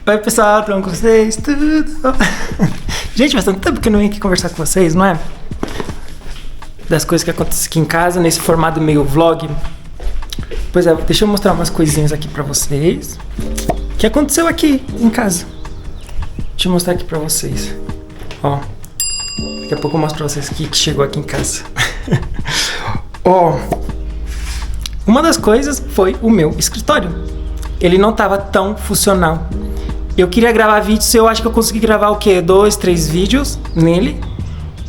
Oi pessoal, tudo bom com vocês? Tudo? Gente, faz tanto tempo que eu não vim aqui conversar com vocês, não é? Das coisas que acontecem aqui em casa, nesse formato meio vlog. Pois é, deixa eu mostrar umas coisinhas aqui pra vocês. O que aconteceu aqui em casa? Deixa eu mostrar aqui pra vocês. Ó, daqui a pouco eu mostro pra vocês o que chegou aqui em casa. Ó, uma das coisas foi o meu escritório. Ele não tava tão funcional. Eu queria gravar vídeos, eu acho que eu consegui gravar o quê? 2, 3 vídeos nele.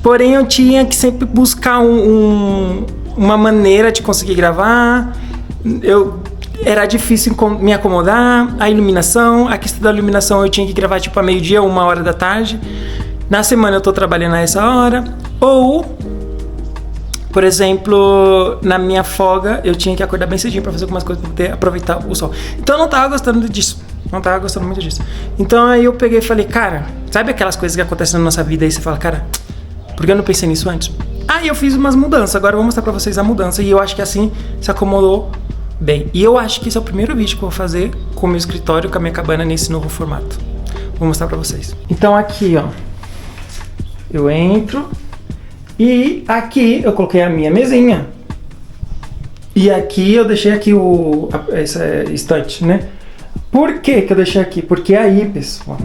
Porém, eu tinha que sempre buscar uma maneira de conseguir gravar. Era difícil me acomodar. A iluminação, a questão da iluminação eu tinha que gravar tipo a meio-dia, 1h da tarde. Na semana eu tô trabalhando a essa hora. Ou, por exemplo, na minha folga eu tinha que acordar bem cedinho pra fazer algumas coisas, pra poder aproveitar o sol. Então eu não tava gostando disso. Não tava gostando muito disso. Então aí eu peguei e falei, cara, sabe aquelas coisas que acontecem na nossa vida e você fala, cara, por que eu não pensei nisso antes? Aí eu fiz umas mudanças, agora eu vou mostrar pra vocês a mudança. E eu acho que assim se acomodou bem. E eu acho que esse é o primeiro vídeo que eu vou fazer com o meu escritório, com a minha cabana nesse novo formato. Vou mostrar pra vocês. Então aqui, ó, eu entro e aqui eu coloquei a minha mesinha. E aqui eu deixei aqui essa estante, né? Por que que eu deixei aqui? Porque aí, pessoal,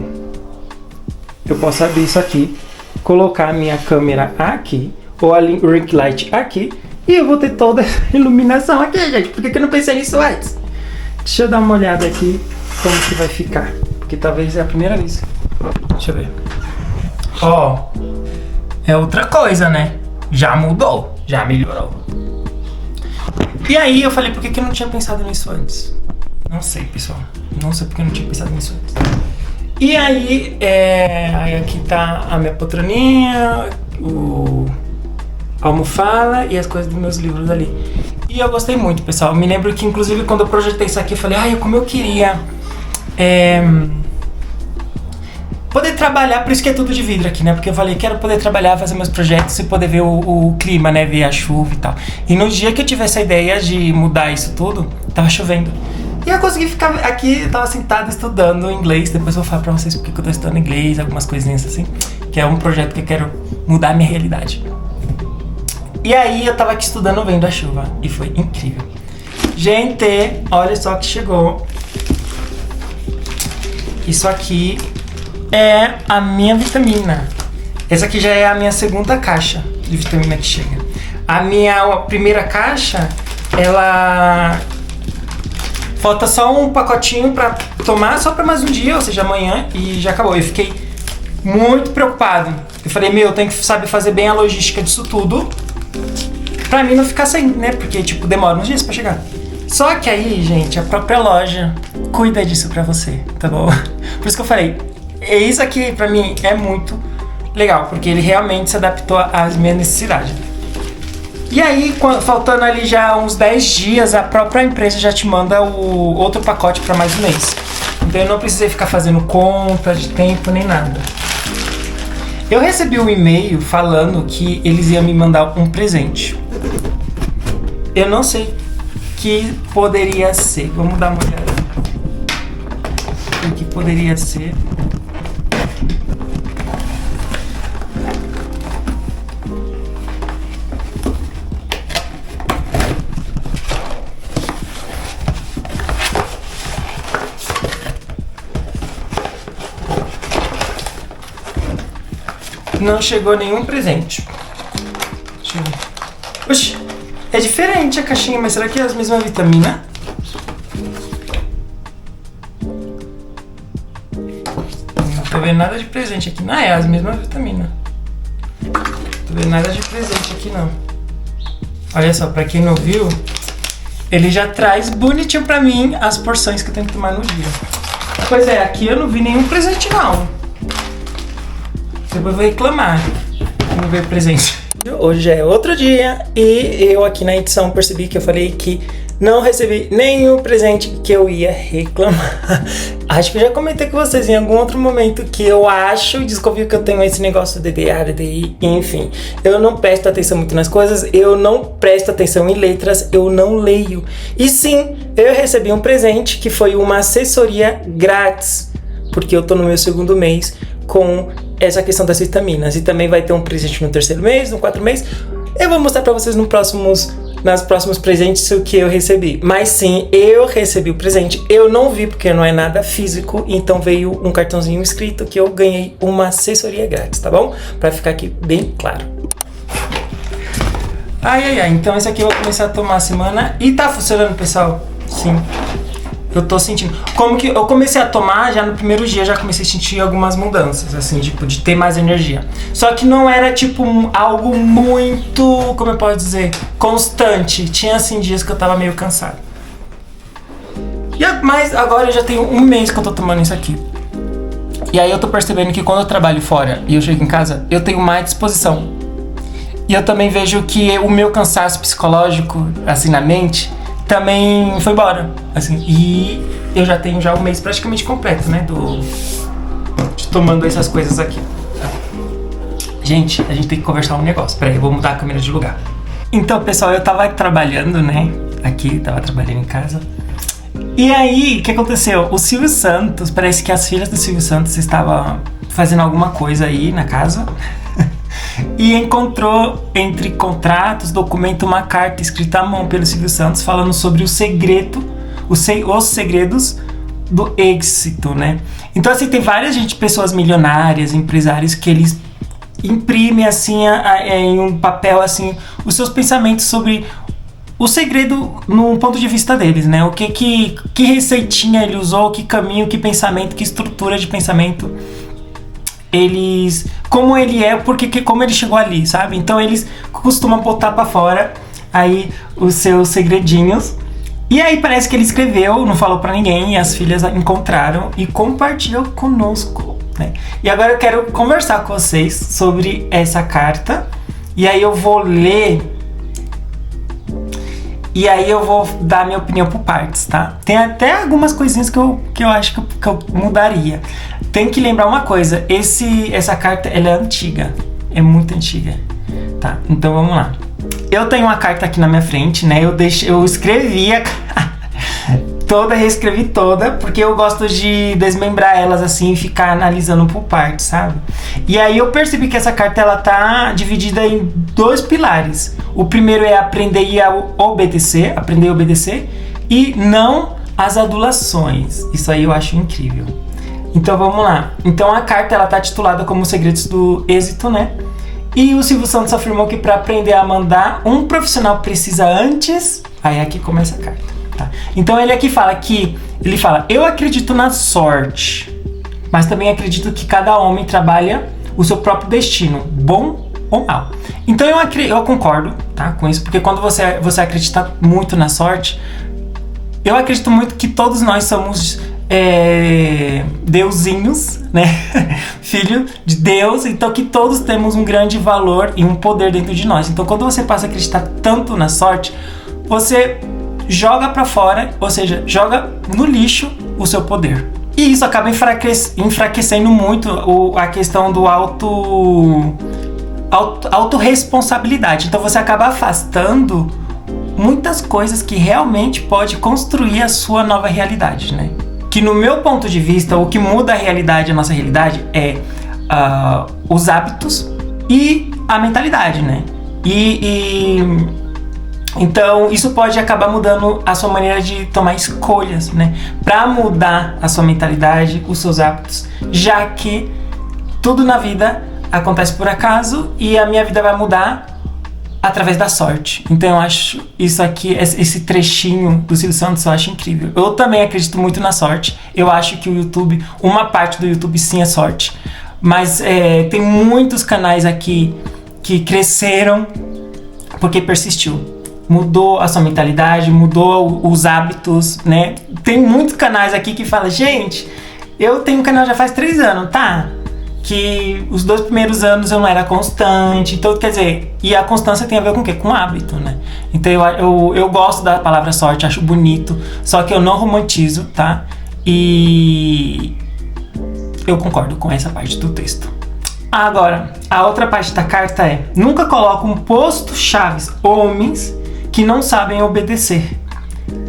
eu posso abrir isso aqui, colocar a minha câmera aqui, ou a ring light aqui, e eu vou ter toda a iluminação aqui, gente. Por que que eu não pensei nisso antes? Deixa eu dar uma olhada aqui como que vai ficar, porque talvez é a primeira vez. Deixa eu ver. Ó, é outra coisa, né? Já mudou, já melhorou. E aí eu falei, por que que eu não tinha pensado nisso antes? Não sei, pessoal. Não sei porque eu não tinha pensado nisso antes. E aí, aí aqui tá a minha poltroninha, a almofada e as coisas dos meus livros ali. E eu gostei muito, pessoal. Eu me lembro que, inclusive, quando eu projetei isso aqui, eu falei, como eu queria poder trabalhar, por isso que é tudo de vidro aqui, né? Porque eu falei, quero poder trabalhar, fazer meus projetos e poder ver o clima, né? Ver a chuva e tal. E no dia que eu tive essa ideia de mudar isso tudo, tava chovendo. E eu consegui ficar aqui, eu tava sentado estudando inglês. Depois eu vou falar pra vocês porque eu tô estudando inglês, algumas coisinhas assim. Que é um projeto que eu quero mudar a minha realidade. E aí eu tava aqui estudando vendo a chuva. E foi incrível. Gente, olha só que chegou. Isso aqui é a minha vitamina. Essa aqui já é a minha segunda caixa de vitamina que chega. A minha primeira caixa, ela... falta só um pacotinho pra tomar, só pra mais um dia, ou seja, amanhã, e já acabou. Eu fiquei muito preocupado. Eu falei, eu tenho que saber fazer bem a logística disso tudo pra mim não ficar sem, né? Porque, tipo, demora uns dias pra chegar. Só que aí, gente, a própria loja cuida disso pra você, tá bom? Por isso que eu falei, isso aqui pra mim é muito legal, porque ele realmente se adaptou às minhas necessidades. E aí, faltando ali já uns 10 dias, a própria empresa já te manda o outro pacote para mais um mês. Então eu não precisei ficar fazendo conta de tempo nem nada. Eu recebi um e-mail falando que eles iam me mandar um presente. Eu não sei o que poderia ser. Vamos dar uma olhada. O que poderia ser? Não chegou nenhum presente. Deixa eu ver. Oxi, é diferente a caixinha, mas será que é as mesmas vitaminas? Não tô vendo nada de presente aqui. Não, é as mesmas vitaminas. Não tô vendo nada de presente aqui, não. Olha só, pra quem não viu, ele já traz bonitinho pra mim as porções que eu tenho que tomar no dia. Pois é, aqui eu não vi nenhum presente, não. Depois eu vou reclamar que não veio presente. Hoje já é outro dia e eu aqui na edição percebi que eu falei que não recebi nenhum presente, que eu ia reclamar. Acho que eu já comentei com vocês em algum outro momento que eu acho, desconfio que eu tenho esse negócio de DDA, DDI, enfim. Eu não presto atenção muito nas coisas, eu não presto atenção em letras, eu não leio. E sim, eu recebi um presente que foi uma assessoria grátis porque eu tô no meu segundo mês com essa questão das vitaminas. E também vai ter um presente no terceiro mês, no quarto mês. Eu vou mostrar pra vocês nos próximos presentes o que eu recebi. Mas sim, eu recebi o presente. Eu não vi porque não é nada físico, então veio um cartãozinho escrito que eu ganhei uma assessoria grátis, tá bom? Pra ficar aqui bem claro. Então esse aqui eu vou começar a tomar a semana. E tá funcionando, pessoal? Sim. Eu tô sentindo. Como que eu comecei a tomar, já no primeiro dia já comecei a sentir algumas mudanças, assim, tipo, de ter mais energia. Só que não era, tipo, algo muito, como eu posso dizer, constante. Tinha, assim, dias que eu tava meio cansado. Mas agora eu já tenho um mês que eu tô tomando isso aqui. E aí eu tô percebendo que quando eu trabalho fora e eu chego em casa, eu tenho mais disposição. E eu também vejo que o meu cansaço psicológico, assim, na mente, também foi embora, assim, e eu já tenho um mês praticamente completo, né, de tomando essas coisas aqui. Gente, a gente tem que conversar um negócio. Peraí, eu vou mudar a câmera de lugar. Então, pessoal, eu tava trabalhando, né, aqui, tava trabalhando em casa. E aí, o que aconteceu? O Silvio Santos, parece que as filhas do Silvio Santos estavam fazendo alguma coisa aí na casa e encontrou entre contratos, documento, uma carta escrita à mão pelo Silvio Santos falando sobre o segredo, os segredos do êxito, né? Então, assim, tem várias pessoas milionárias, empresários, que eles imprimem, assim, em um papel, assim, os seus pensamentos sobre o segredo no ponto de vista deles, né? O que receitinha ele usou, que caminho, que pensamento, que estrutura de pensamento como ele é, como ele chegou ali, sabe? Então eles costumam botar pra fora aí os seus segredinhos. E aí parece que ele escreveu, não falou pra ninguém, e as filhas encontraram e compartilham conosco, né? E agora eu quero conversar com vocês sobre essa carta. E aí eu vou ler. E aí eu vou dar minha opinião por partes, tá? Tem até algumas coisinhas que eu acho que eu mudaria. Tem que lembrar uma coisa, essa carta, ela é antiga, é muito antiga, tá? Então vamos lá. Eu tenho uma carta aqui na minha frente, né? Eu escrevi reescrevi toda, porque eu gosto de desmembrar elas assim e ficar analisando por partes, sabe? E aí eu percebi que essa carta, ela tá dividida em dois pilares. O primeiro é aprender e obedecer, e não as adulações. Isso aí eu acho incrível. Então vamos lá. Então a carta, ela tá titulada como Segredos do Êxito, né? E o Silvio Santos afirmou que para aprender a mandar, um profissional precisa antes... Aí aqui começa a carta, tá? Então ele aqui fala eu acredito na sorte, mas também acredito que cada homem trabalha o seu próprio destino, bom ou mal. Então eu concordo, tá, com isso, porque quando você acredita muito na sorte, eu acredito muito que todos nós somos deusinhos, né? Filho de Deus, então que todos temos um grande valor e um poder dentro de nós. Então quando você passa a acreditar tanto na sorte, você joga pra fora, ou seja, joga no lixo o seu poder. E isso acaba enfraquecendo muito a questão do autorresponsabilidade. Então você acaba afastando muitas coisas que realmente pode construir a sua nova realidade, né? Que no meu ponto de vista, o que muda a nossa realidade é os hábitos e a mentalidade, né? Então isso pode acabar mudando a sua maneira de tomar escolhas, né? Para mudar a sua mentalidade, os seus hábitos, já que tudo na vida acontece por acaso e a minha vida vai mudar através da sorte. Então eu acho isso aqui, esse trechinho do Silvio Santos, eu acho incrível. Eu também acredito muito na sorte. Eu acho que o YouTube, uma parte do YouTube sim é sorte. Mas tem muitos canais aqui que cresceram porque persistiu. Mudou a sua mentalidade, mudou os hábitos, né? Tem muitos canais aqui que falam, gente, eu tenho um canal já faz 3 anos, tá? Que os 2 primeiros anos eu não era constante. Então, quer dizer, e a constância tem a ver com o quê? Com hábito, né? Então eu gosto da palavra sorte, acho bonito, só que eu não romantizo, tá? E eu concordo com essa parte do texto. Agora, a outra parte da carta é: nunca colocam posto-chaves homens que não sabem obedecer.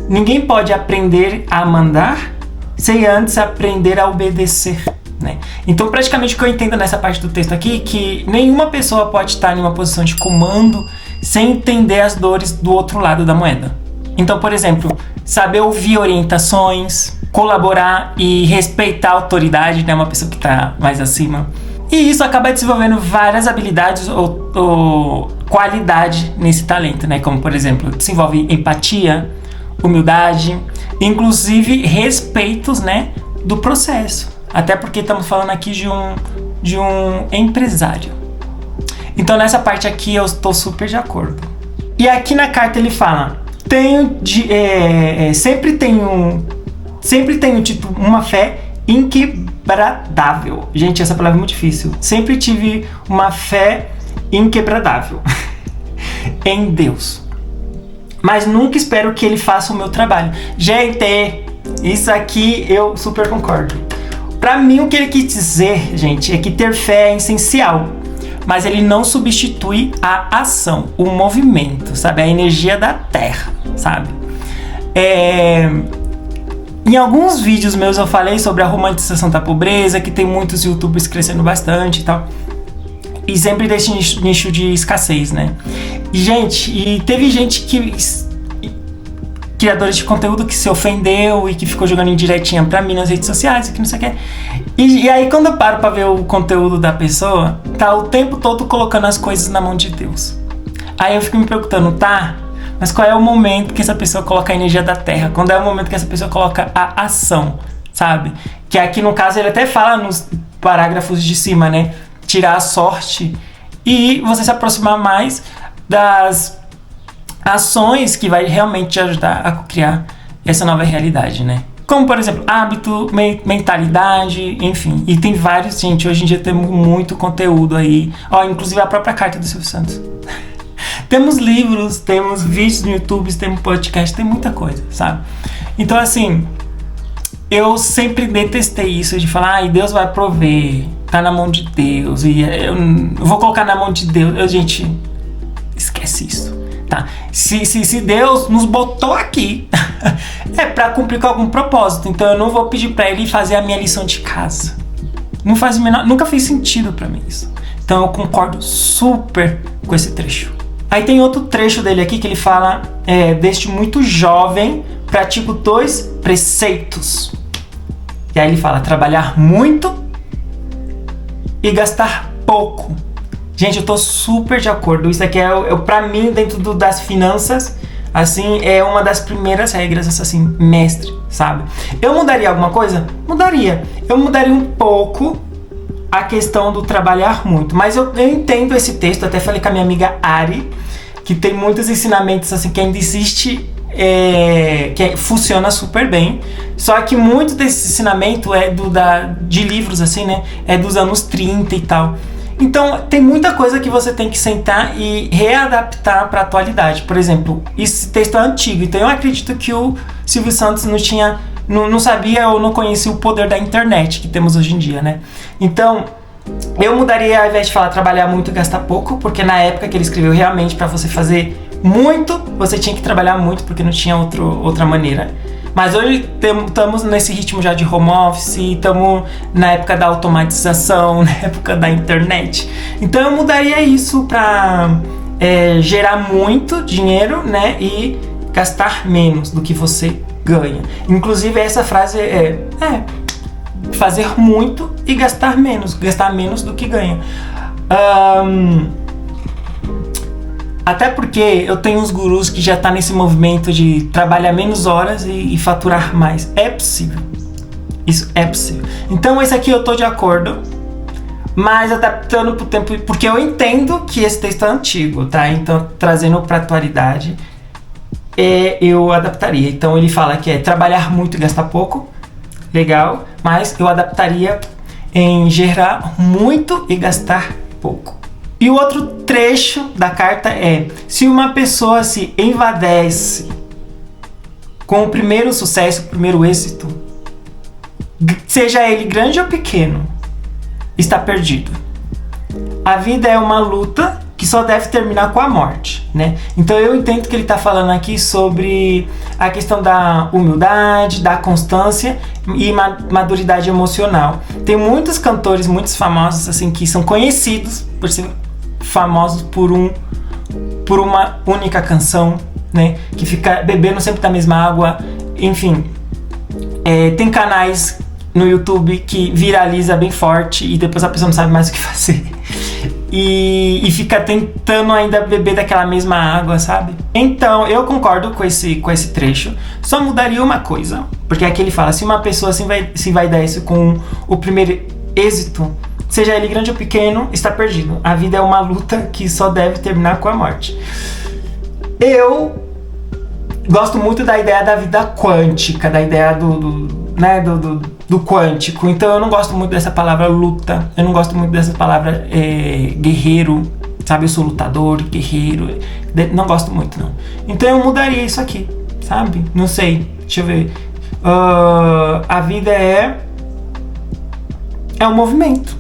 Ninguém pode aprender a mandar sem antes aprender a obedecer, né? Então, praticamente o que eu entendo nessa parte do texto aqui, que nenhuma pessoa pode estar em uma posição de comando sem entender as dores do outro lado da moeda. Então, por exemplo, saber ouvir orientações, colaborar e respeitar a autoridade, né? Uma pessoa que está mais acima. E isso acaba desenvolvendo várias habilidades ou qualidade nesse talento, né? Como, por exemplo, desenvolve empatia, humildade, inclusive respeitos, né? Do processo. Até porque estamos falando aqui de um empresário. Então, nessa parte aqui eu estou super de acordo. E aqui na carta ele fala: sempre tenho tido uma fé inquebrantável. Gente, essa palavra é muito difícil. Sempre tive uma fé inquebrantável em Deus, mas nunca espero que Ele faça o meu trabalho. Gente, isso aqui eu super concordo. Pra mim, o que ele quis dizer, gente, é que ter fé é essencial, mas ele não substitui a ação, o movimento, sabe? A energia da terra, sabe? Em alguns vídeos meus eu falei sobre a romantização da pobreza, que tem muitos youtubers crescendo bastante e tal. E sempre desse nicho de escassez, né? E teve gente criadores de conteúdo que se ofendeu e que ficou jogando indiretinha pra mim nas redes sociais e que não sei o que. E aí quando eu paro pra ver o conteúdo da pessoa, tá o tempo todo colocando as coisas na mão de Deus. Aí eu fico me perguntando, tá? Mas qual é o momento que essa pessoa coloca a energia da terra? Quando é o momento que essa pessoa coloca a ação, sabe? Que aqui no caso ele até fala nos parágrafos de cima, né? Tirar a sorte e você se aproximar mais das ações que vai realmente te ajudar a criar essa nova realidade, né? Como, por exemplo, hábito, mentalidade, enfim. E tem vários, gente, hoje em dia temos muito conteúdo aí. Inclusive a própria carta do Silvio Santos. Temos livros, temos vídeos no YouTube, temos podcast, tem muita coisa, sabe? Então, assim, eu sempre detestei isso de falar, Deus vai prover, tá na mão de Deus, e eu vou colocar na mão de Deus. Gente, esquece isso, tá? Se Deus nos botou aqui, é pra cumprir com algum propósito, então eu não vou pedir pra Ele fazer a minha lição de casa. Nunca fez sentido pra mim isso. Então eu concordo super com esse trecho. Aí tem outro trecho dele aqui que ele fala, desde muito jovem, pratico 2 preceitos. E aí ele fala, trabalhar muito e gastar pouco. Gente, eu tô super de acordo. Isso aqui pra mim, dentro das finanças, assim, é uma das primeiras regras, assim, mestre, sabe? Eu mudaria alguma coisa? Mudaria. Eu mudaria um pouco a questão do trabalhar muito, mas eu entendo esse texto, até falei com a minha amiga Ari, que tem muitos ensinamentos assim que ainda existe, que funciona super bem, só que muito desse ensinamento de livros assim, né, é dos anos 30 e tal. Então tem muita coisa que você tem que sentar e readaptar para a atualidade. Por exemplo, esse texto é antigo, então eu acredito que o Silvio Santos não sabia ou não conhecia o poder da internet que temos hoje em dia, né? Então, eu mudaria, ao invés de falar trabalhar muito e gastar pouco, porque na época que ele escreveu, realmente, para você fazer muito, você tinha que trabalhar muito, porque não tinha outra maneira. Mas hoje estamos nesse ritmo já de home office, estamos na época da automatização, na época da internet. Então, eu mudaria isso para gerar muito dinheiro, né? E gastar menos do que você ganha. Inclusive essa frase fazer muito e gastar menos do que ganha. Até porque eu tenho uns gurus que já tá nesse movimento de trabalhar menos horas e faturar mais. É possível. Isso é possível. Então esse aqui eu tô de acordo, mas adaptando pro tempo, porque eu entendo que esse texto é antigo, tá? Então trazendo pra atualidade, eu adaptaria. Então ele fala que é trabalhar muito e gastar pouco, legal, mas eu adaptaria em gerar muito e gastar pouco. E o outro trecho da carta é: se uma pessoa se envadece com o primeiro sucesso, o primeiro êxito, seja ele grande ou pequeno, está perdido. A vida é uma luta que só deve terminar com a morte, né? Então eu entendo que ele está falando aqui sobre a questão da humildade, da constância e maturidade emocional. Tem muitos cantores, muitos famosos assim, que são conhecidos por ser famosos por uma única canção, né? Que fica bebendo sempre da mesma água, enfim. Tem canais no YouTube que viraliza bem forte e depois a pessoa não sabe mais o que fazer. E fica tentando ainda beber daquela mesma água, sabe? Então, eu concordo com esse trecho. Só mudaria uma coisa. Porque aqui ele fala, se uma pessoa se vai dar isso com o primeiro êxito, seja ele grande ou pequeno, está perdido. A vida é uma luta que só deve terminar com a morte. Eu gosto muito da ideia da vida quântica, da ideia do quântico. Então eu não gosto muito dessa palavra luta, eu não gosto muito dessa palavra guerreiro, sabe? Eu sou lutador, guerreiro, não gosto muito não. Então eu mudaria isso aqui, sabe? Não sei, deixa eu ver. A vida é um movimento,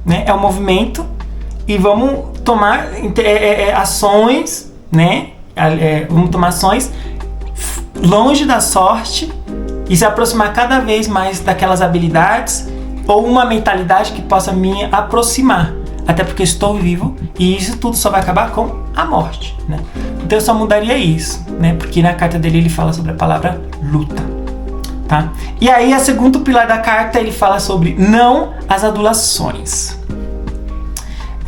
né? É um movimento e vamos tomar ações, né? Vamos tomar ações longe da sorte e se aproximar cada vez mais daquelas habilidades ou uma mentalidade que possa me aproximar, até porque estou vivo e isso tudo só vai acabar com a morte, né? Então eu só mudaria isso, né? Porque na carta dele ele fala sobre a palavra luta, tá? E aí a segundo pilar da carta ele fala sobre não às adulações.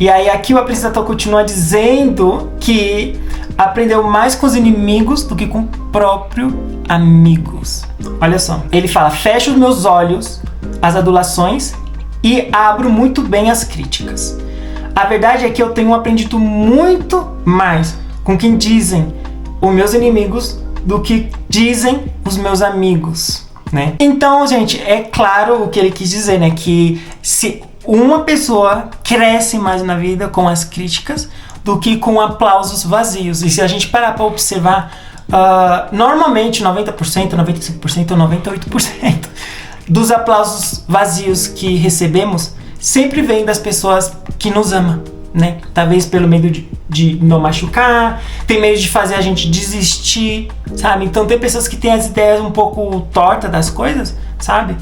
E aí aqui o apresentador continua dizendo que aprendeu mais com os inimigos do que com o próprio amigos. Olha só, ele fala, fecho os meus olhos às adulações e abro muito bem as críticas. A verdade é que eu tenho aprendido muito mais com quem dizem os meus inimigos do que dizem os meus amigos, né? Então, gente, é claro o que ele quis dizer, né? Que se uma pessoa cresce mais na vida com as críticas do que com aplausos vazios. E se a gente parar para observar, normalmente 90%, 95% ou 98% dos aplausos vazios que recebemos sempre vem das pessoas que nos amam, né? Talvez pelo medo de não machucar, tem medo de fazer a gente desistir, sabe? Então tem pessoas que têm as ideias um pouco tortas das coisas, sabe?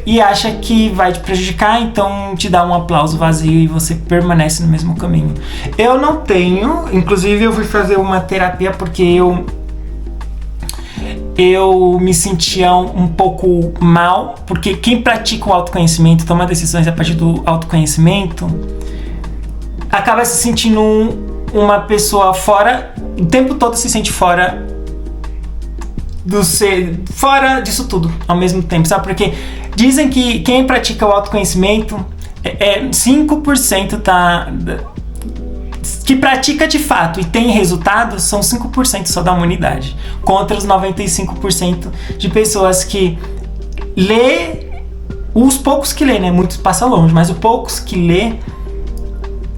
E acha que vai te prejudicar, então te dá um aplauso vazio e você permanece no mesmo caminho. Eu não tenho, inclusive eu fui fazer uma terapia porque eu me sentia um pouco mal, porque quem pratica o autoconhecimento, toma decisões a partir do autoconhecimento, acaba se sentindo uma pessoa fora, o tempo todo se sente fora disso tudo ao mesmo tempo, sabe? Porque dizem que quem pratica o autoconhecimento 5% que pratica de fato e tem resultados são 5% só da humanidade, contra os 95% de pessoas que lê, os poucos que lê, né? Muitos passam longe, mas os poucos que lê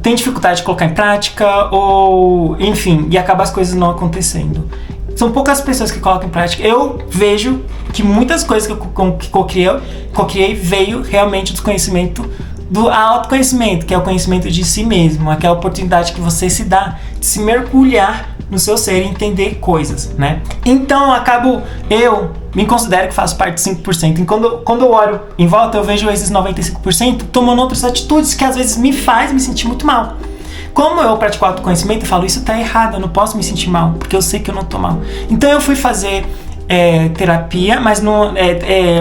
tem dificuldade de colocar em prática ou, enfim, e acaba as coisas não acontecendo. São poucas pessoas que colocam em prática. Eu vejo que muitas coisas que eu cocriei veio realmente do conhecimento, do autoconhecimento, que é o conhecimento de si mesmo, aquela oportunidade que você se dá de se mergulhar no seu ser e entender coisas, né? Então eu me considero que faço parte de 5%. E quando eu olho em volta, eu vejo esses 95% tomando outras atitudes que às vezes me faz me sentir muito mal. Como eu pratico autoconhecimento, eu falo, isso tá errado, eu não posso me sentir mal, porque eu sei que eu não tô mal. Então eu fui fazer terapia, mas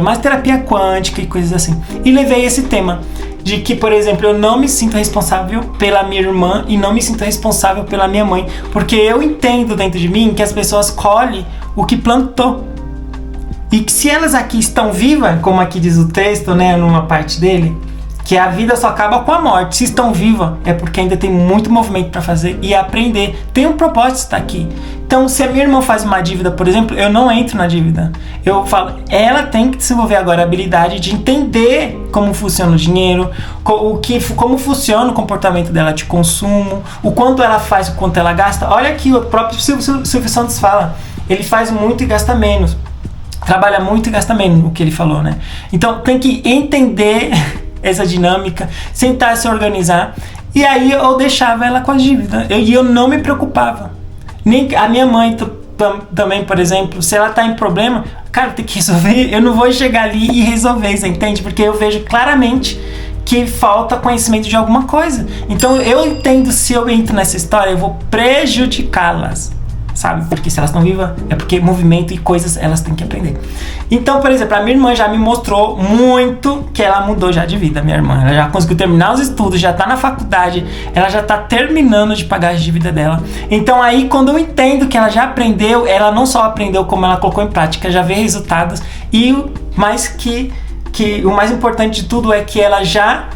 mais terapia quântica e coisas assim. E levei esse tema de que, por exemplo, eu não me sinto responsável pela minha irmã e não me sinto responsável pela minha mãe, porque eu entendo dentro de mim que as pessoas colhem o que plantou. E que se elas aqui estão vivas, como aqui diz o texto, né, numa parte dele, que a vida só acaba com a morte. Se estão vivas, é porque ainda tem muito movimento para fazer e aprender. Tem um propósito de estar aqui. Então, se a minha irmã faz uma dívida, por exemplo, eu não entro na dívida. Eu falo, ela tem que desenvolver agora a habilidade de entender como funciona o dinheiro, como funciona o comportamento dela de consumo, o quanto ela faz, o quanto ela gasta. Olha aqui, o próprio Silvio Santos fala, ele faz muito e gasta menos. Trabalha muito e gasta menos, o que ele falou, né? Então, tem que entender essa dinâmica, sentar, se organizar E aí eu deixava ela com a dívida. E eu não me preocupava. Nem a minha mãe também, por exemplo, se ela tá em problema, cara, tem que resolver. Eu não vou chegar ali e resolver, você entende? Porque eu vejo claramente que falta conhecimento de alguma coisa. Então eu entendo, se eu entro nessa história, eu vou prejudicá-las, sabe? Porque se elas estão vivas, é porque movimento e coisas elas têm que aprender. Então, por exemplo, a minha irmã já me mostrou muito que ela mudou já de vida, minha irmã. Ela já conseguiu terminar os estudos, já tá na faculdade, ela já tá terminando de pagar as dívidas dela. Então aí, quando eu entendo que ela já aprendeu, ela não só aprendeu, como ela colocou em prática, já vê resultados. E mais que o mais importante de tudo é que ela já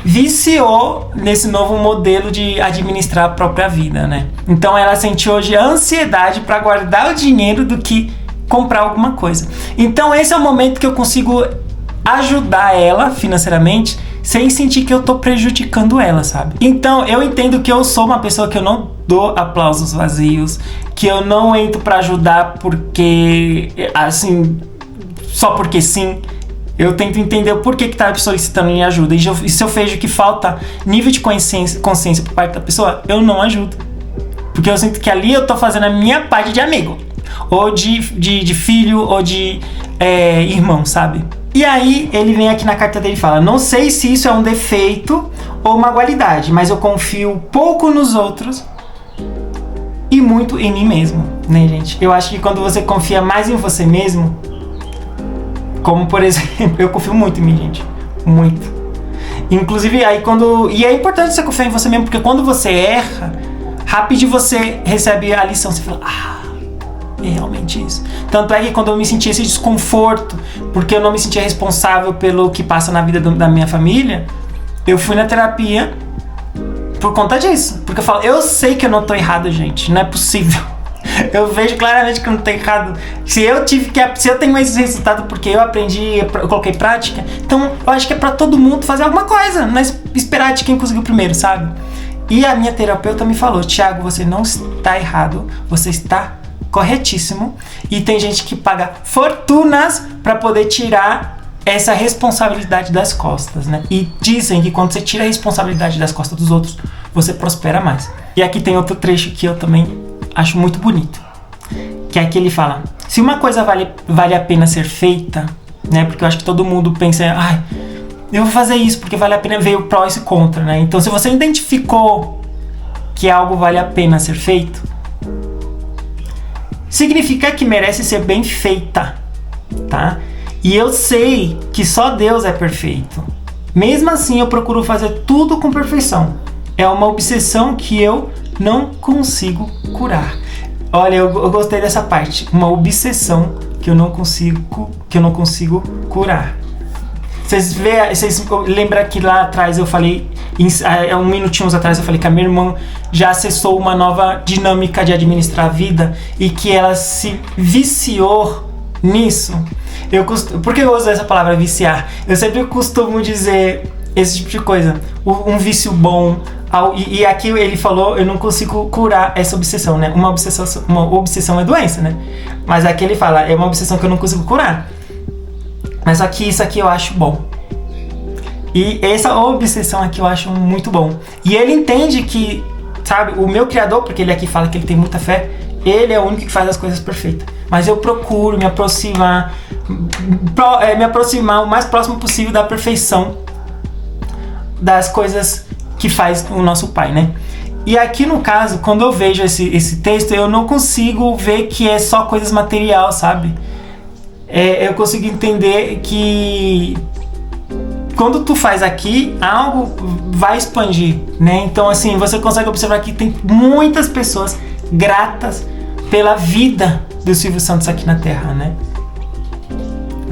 viciou nesse novo modelo de administrar a própria vida, né? Então ela sente hoje ansiedade para guardar o dinheiro do que comprar alguma coisa. Então esse é o momento que eu consigo ajudar ela financeiramente sem sentir que eu tô prejudicando ela, sabe? Então eu entendo que eu sou uma pessoa que eu não dou aplausos vazios, que eu não entro para ajudar porque, assim, só porque sim. Eu tento entender o porquê que tá solicitando minha ajuda. E se eu vejo que falta nível de consciência por parte da pessoa, eu não ajudo. Porque eu sinto que ali eu tô fazendo a minha parte de amigo. Ou de filho, ou de irmão, sabe? E aí ele vem aqui na carta dele e fala: não sei se isso é um defeito ou uma qualidade, mas eu confio pouco nos outros e muito em mim mesmo, né, gente? Eu acho que quando você confia mais em você mesmo, como por exemplo, eu confio muito em mim, gente. Muito. Inclusive, aí quando... E é importante você confiar em você mesmo, porque quando você erra, rapidinho você recebe a lição. Você fala, é realmente isso. Tanto é que quando eu me senti esse desconforto, porque eu não me sentia responsável pelo que passa na vida da minha família, eu fui na terapia por conta disso. Porque eu falo, eu sei que eu não tô errado, gente. Não é possível. Eu vejo claramente que eu não tô errado. Se eu tenho esse resultado porque eu aprendi, eu coloquei prática, então eu acho que é pra todo mundo fazer alguma coisa, não é esperar de quem conseguiu primeiro, sabe? E a minha terapeuta me falou: Thiago, você não está errado, você está corretíssimo. E tem gente que paga fortunas pra poder tirar essa responsabilidade das costas, né? E dizem que quando você tira a responsabilidade das costas dos outros, você prospera mais. E aqui tem outro trecho que eu também acho muito bonito, que é que ele fala: se uma coisa vale a pena ser feita, né? Porque eu acho que todo mundo pensa, eu vou fazer isso porque vale a pena, veio pró e contra, né? Então se você identificou que algo vale a pena ser feito, significa que merece ser bem feita, tá? E eu sei que só Deus é perfeito. Mesmo assim eu procuro fazer tudo com perfeição. É uma obsessão que eu não consigo curar. Olha, eu gostei dessa parte. Uma obsessão que eu não consigo curar. Vocês lembram que lá atrás eu falei, um minutinhos atrás eu falei que a minha irmã já acessou uma nova dinâmica de administrar a vida e que ela se viciou nisso? Por que eu uso essa palavra viciar? Eu sempre costumo dizer esse tipo de coisa. Um vício bom. E aqui ele falou, eu não consigo curar essa obsessão, né? Uma obsessão é doença, né? Mas aqui ele fala, é uma obsessão que eu não consigo curar. Mas aqui, isso aqui eu acho bom. E essa obsessão aqui eu acho muito bom. E ele entende que, sabe, o meu Criador, porque ele aqui fala que ele tem muita fé, ele é o único que faz as coisas perfeitas. Mas eu procuro me aproximar o mais próximo possível da perfeição das coisas que faz o nosso Pai, né? E aqui no caso, quando eu vejo esse texto, eu não consigo ver que é só coisas material, sabe? Eu consigo entender que quando tu faz aqui, algo vai expandir, né? Então assim, você consegue observar que tem muitas pessoas gratas pela vida do Silvio Santos aqui na Terra, né?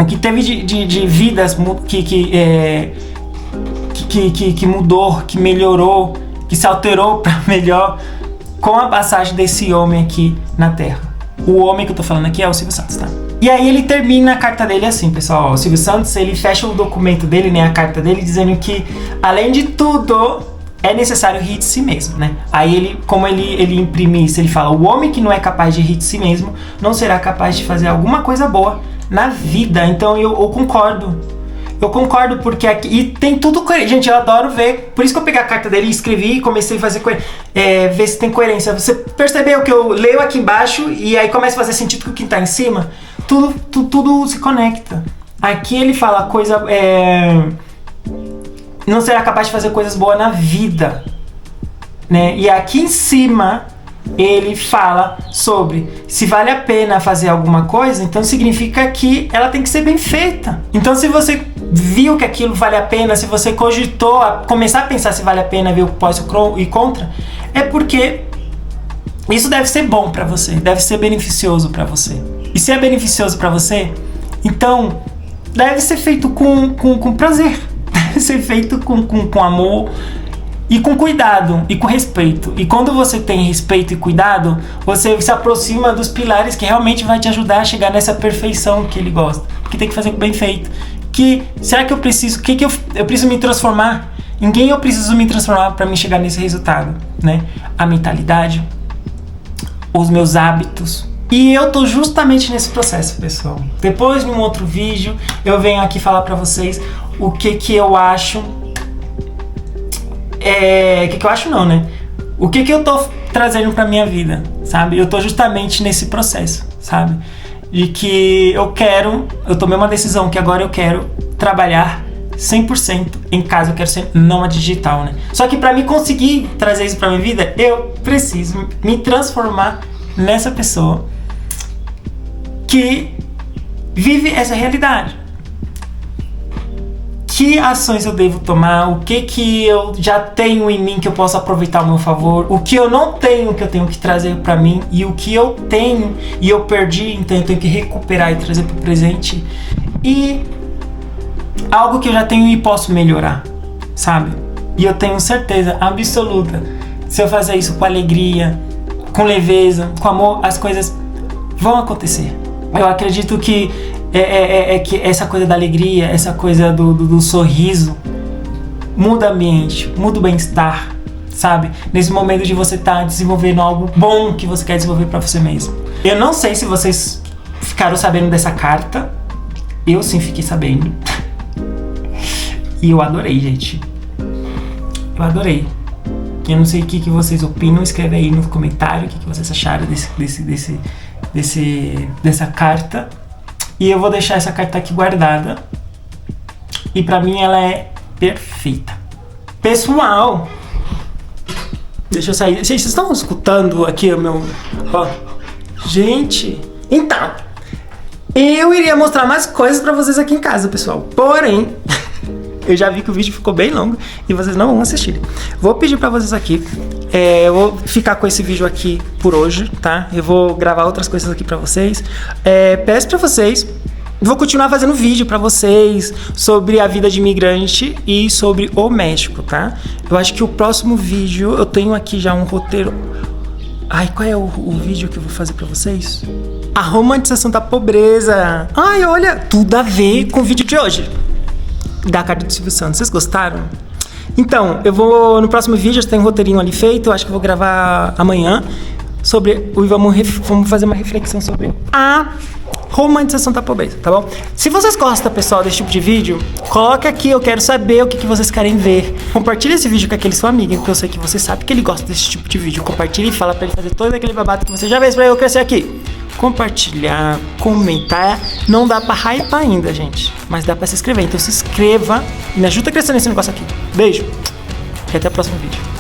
O que teve de vidas que mudou, que melhorou, que se alterou para melhor com a passagem desse homem aqui na Terra. O homem que eu tô falando aqui é o Silvio Santos, tá? E aí ele termina a carta dele assim, pessoal. O Silvio Santos, ele fecha o documento dele, né, a carta dele, dizendo que, além de tudo, é necessário rir de si mesmo, né? Aí como ele imprime isso, ele fala: o homem que não é capaz de rir de si mesmo não será capaz de fazer alguma coisa boa na vida. Então eu concordo. Eu concordo porque aqui... E tem tudo coerente. Gente, eu adoro ver. Por isso que eu peguei a carta dele, escrevi e comecei a fazer ver se tem coerência. Você percebeu que eu leio aqui embaixo e aí começa a fazer sentido com o que tá em cima? Tudo se conecta. Aqui ele fala coisa... não será capaz de fazer coisas boas na vida, né? E aqui em cima ele fala sobre se vale a pena fazer alguma coisa, então significa que ela tem que ser bem feita. Então se você viu que aquilo vale a pena, se você cogitou a começar a pensar se vale a pena, ver o pós e contra, é porque isso deve ser bom para você, deve ser beneficioso para você. E se é beneficioso para você, então deve ser feito com prazer, deve ser feito com amor e com cuidado e com respeito. E quando você tem respeito e cuidado, você se aproxima dos pilares que realmente vai te ajudar a chegar nessa perfeição que ele gosta. Porque tem que fazer bem feito. Será que eu preciso? Eu preciso me transformar? Em quem eu preciso me transformar para me chegar nesse resultado, né? A mentalidade, os meus hábitos. E eu tô justamente nesse processo, pessoal. Depois, num outro vídeo, eu venho aqui falar para vocês o que eu acho. O que eu acho não, né? O que eu tô trazendo pra minha vida, sabe? Eu tô justamente nesse processo, sabe? De que eu tomei uma decisão que agora eu quero trabalhar 100% em casa, eu quero ser nômade digital, né? Só que pra mim conseguir trazer isso pra minha vida, eu preciso me transformar nessa pessoa que vive essa realidade. Que ações eu devo tomar, o que eu já tenho em mim que eu posso aproveitar ao meu favor, o que eu não tenho que eu tenho que trazer para mim, e o que eu tenho e eu perdi, então eu tenho que recuperar e trazer para o presente, e algo que eu já tenho e posso melhorar, sabe? E eu tenho certeza absoluta, se eu fazer isso com alegria, com leveza, com amor, as coisas vão acontecer. Eu acredito que que essa coisa da alegria, essa coisa do sorriso muda o ambiente, muda o bem-estar, sabe? Nesse momento de você estar desenvolvendo algo bom que você quer desenvolver para você mesmo. Eu não sei se vocês ficaram sabendo dessa carta. Eu sim fiquei sabendo. E eu adorei, gente. Eu adorei. Eu não sei o que vocês opinam. Escreve aí no comentário o que vocês acharam dessa carta. E eu vou deixar essa carta aqui guardada. E pra mim ela é perfeita. Pessoal, deixa eu sair. Gente, vocês estão escutando aqui o meu... Ó. Gente, então, eu iria mostrar mais coisas pra vocês aqui em casa, pessoal. Porém, eu já vi que o vídeo ficou bem longo e vocês não vão assistir. Vou pedir pra vocês aqui. Eu vou ficar com esse vídeo aqui por hoje, tá? Eu vou gravar outras coisas aqui pra vocês. Peço pra vocês. Vou continuar fazendo vídeo pra vocês sobre a vida de imigrante e sobre o México, tá? Eu acho que o próximo vídeo, eu tenho aqui já um roteiro. Ai, qual é o vídeo que eu vou fazer pra vocês? A romantização da pobreza. Ai, olha, tudo a ver com o vídeo de hoje. Da carta do Silvio Santos. Vocês gostaram? Então, eu vou no próximo vídeo, já tem um roteirinho ali feito, eu acho que eu vou gravar amanhã sobre vamos fazer uma reflexão sobre a romantização da pobreza, tá bom? Se vocês gostam, pessoal, desse tipo de vídeo, coloca aqui, eu quero saber o que vocês querem ver. Compartilha esse vídeo com aquele seu amigo, porque eu sei que você sabe que ele gosta desse tipo de vídeo. Compartilha e fala pra ele fazer todo aquele babado que você já fez pra eu crescer aqui. Compartilhar, comentar, não dá pra hypar ainda, gente, mas dá pra se inscrever, então se inscreva e me ajuda a crescer nesse negócio aqui. Beijo e até o próximo vídeo.